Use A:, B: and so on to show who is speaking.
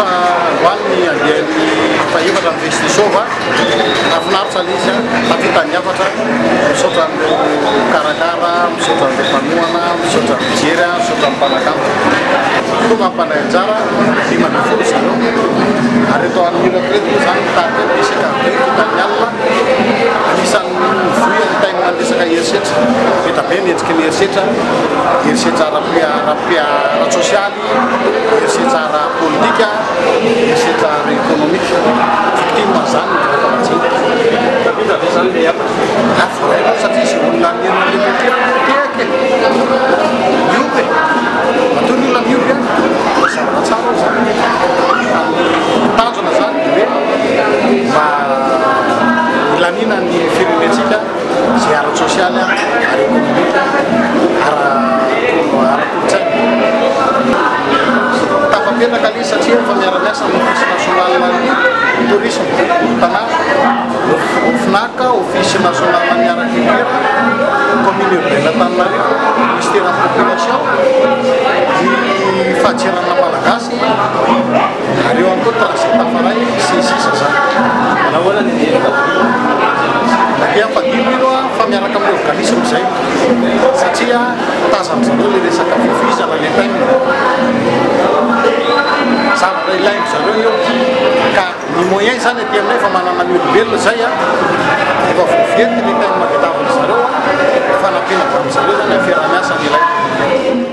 A: hoaniny andian'ny fahefatra amin'ny vestisova nafinaritra le izy a mahavita ny afatra misaotra amin'ireo karakara, misaotra amin'ireo mpanohana, misaotra amin'ny mijery, misaotra amin'ny mpanakamba. Tonga mampanay anjara 5 zareo ary eto amin'ireo reto moa zany mitady resaka be vita amin'ny alina anisan'ny voy amin'ny taimina resaka herisetra vita be ny hetsiky ny herisetra ara-sosialy, herisetra ara-politika, herisetra ara-ekonomika, victime zany ny vakamajiny. Afo satria izy olona nirina lehibe teake miope matoa ny olona miope a zavatra tsara zany tanjona zany dia hoe mba ilanina ny firenentsika zay ara-sosialy ara-ekonomika ara-kolotsaina tafapetraka le satria efa miara-miasa amin'ny office national ny tourisme tanàna FNAC, office national ny agriculture, commune urbaine Antananarivo, ministère de la population, ny fahatsirana malagasy ary eo ihany koa transit tafaray sisa zany. Nahoana ny dia fadimy io fa miaraka amin'ny organisme zay satria tazan'zareo le resaka fifizana le taimina zavatra ilainy zareo io ka ny moyen zany aty aminay fa manana ny olombelona zay a efa voafety le taimina vitaviny zareo fa nampiana amin'zareo zany amin'ny fiarah-miasa ny ilainy.